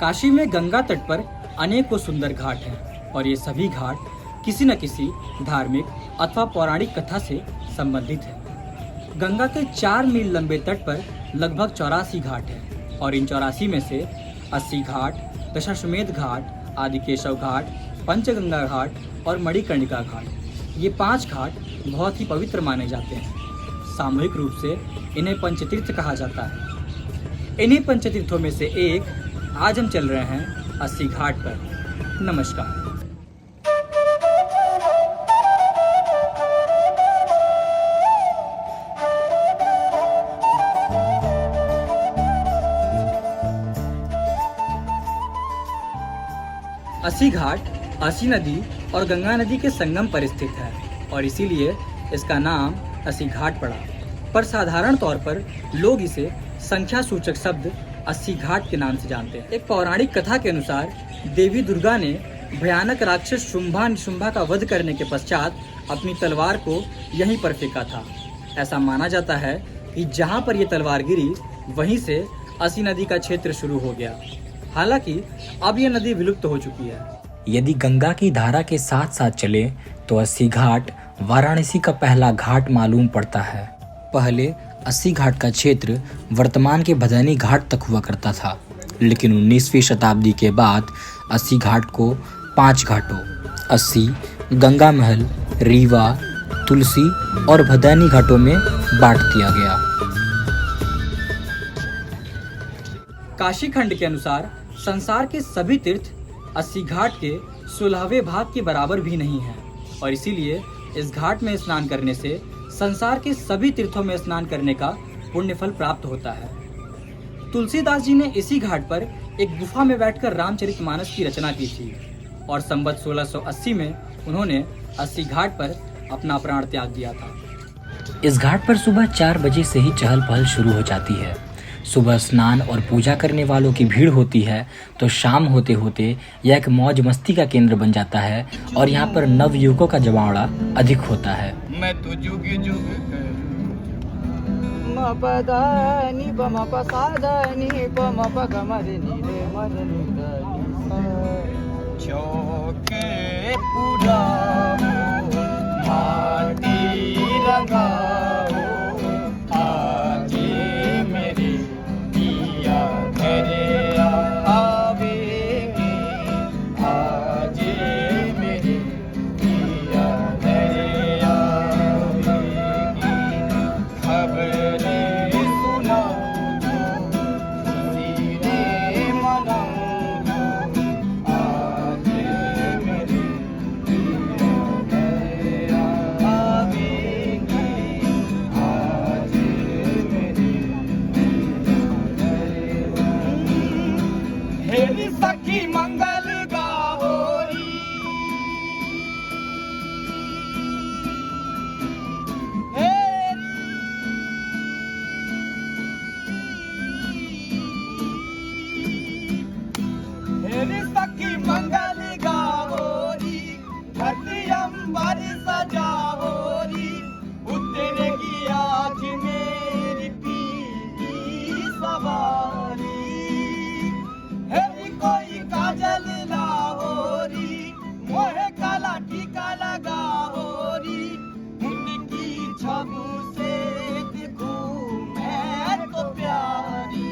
काशी में गंगा तट पर अनेकों सुंदर घाट हैं और ये सभी घाट किसी न किसी धार्मिक अथवा पौराणिक कथा से संबंधित हैं। गंगा के 4 मील लंबे तट पर लगभग 84 घाट हैं और इन 84 में से 80 घाट, दशाश्वमेध घाट, आदिकेशव घाट, पंचगंगा घाट और मणिकर्णिका घाट, ये 5 घाट बहुत ही पवित्र माने जाते हैं। सामूहिक रूप से इन्हें पंचतीर्थ कहा जाता है। इन्हीं पंचतीर्थों में से एक आज हम चल रहे हैं 80 घाट पर। नमस्कार। अस्सी घाट अस्सी नदी और गंगा नदी के संगम पर स्थित है और इसीलिए इसका नाम अस्सी घाट पड़ा। पर साधारण तौर पर लोग इसे संख्या सूचक शब्द 80 घाट के नाम से जानते हैं। एक पौराणिक कथा के अनुसार देवी दुर्गा ने भयानक राक्षस शुंभा का वध करने के पश्चात अपनी तलवार को यहीं पर फेंका था। ऐसा माना जाता है कि जहां पर यह तलवार गिरी वहीं से अस्सी नदी का क्षेत्र शुरू हो गया। हालांकि अब यह नदी विलुप्त हो चुकी है। यदि गंगा की धारा के साथ साथ चले तो अस्सी घाट वाराणसी का पहला घाट मालूम पड़ता है। पहले अस्सी घाट का क्षेत्र वर्तमान के भदैनी घाट तक हुआ करता था, लेकिन 19वीं शताब्दी के बाद अस्सी घाट को 5 घाटों अस्सी, गंगा महल, रीवा, तुलसी और भदैनी घाटों में बांट दिया गया। काशी खंड के अनुसार संसार के सभी तीर्थ अस्सी घाट के 16वें भाग के बराबर भी नहीं है और इसीलिए इस घाट में स्नान करने से संसार के सभी तीर्थों में स्नान करने का पुण्य फल प्राप्त होता है। तुलसीदास जी ने इसी घाट पर एक गुफा में बैठकर रामचरितमानस की रचना की थी और संवत 1680 में उन्होंने अस्सी घाट पर अपना प्राण त्याग दिया था। इस घाट पर सुबह 4 बजे से ही चहल पहल शुरू हो जाती है। सुबह स्नान और पूजा करने वालों की भीड़ होती है तो शाम होते होते यह एक मौज मस्ती का केंद्र बन जाता है और यहाँ पर नवयुवकों का जमावड़ा अधिक होता है। मैं तो जुग जुग चौके पूरा माटी लगाओ आज मेरी पिया तेरे आवेगी आज मेरी पिया तेरे आवेगी खबरें सुनाओ सीने मनाओ आज मेरी पिया तेरे आवेगी आज मेरी हेरी सखी मंगल गाहोरी हेरी सखी मंगल गाहोरी धरती अंबर सजा होरी उतरेगी आज मेरी पीली सवारी हेरी कोई काजल लाहोरी मोहे काला टीका लगा होरी उनकी छब से दिखूं मैं तो प्यारी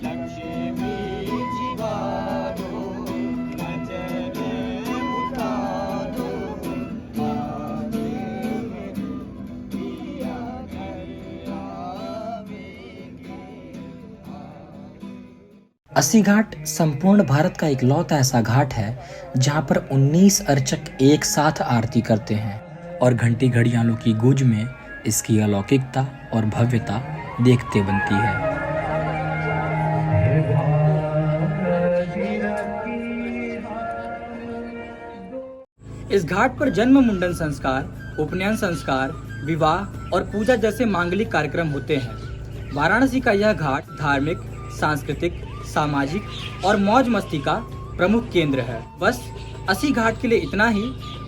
लक्ष्मी जीवारो नजर उतारो आज मेरी पिया घर आवेगी। अस्सी घाट संपूर्ण भारत का इकलौता ऐसा घाट है जहां पर 19 अर्चक एक साथ आरती करते हैं और घंटी घड़ियालों की गूंज में इसकी अलौकिकता और भव्यता देखते बनती है। इस घाट पर जन्म मुंडन संस्कार, उपनयन संस्कार, विवाह और पूजा जैसे मांगलिक कार्यक्रम होते हैं। वाराणसी का यह घाट धार्मिक, सांस्कृतिक, सामाजिक और मौज मस्ती का प्रमुख केंद्र है। बस अस्सी घाट के लिए इतना ही।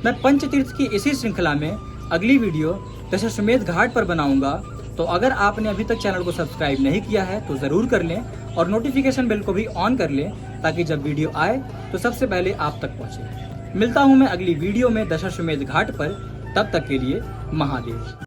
मैं पंचतीर्थ की इसी श्रृंखला में अगली वीडियो दशाश्वमेध घाट पर बनाऊंगा। तो अगर आपने अभी तक चैनल को सब्सक्राइब नहीं किया है तो ज़रूर कर लें और नोटिफिकेशन बेल को भी ऑन कर लें ताकि जब वीडियो आए तो सबसे पहले आप तक पहुंचे। मिलता हूं मैं अगली वीडियो में दशाश्वमेध घाट पर, तब तक के लिए महादेव।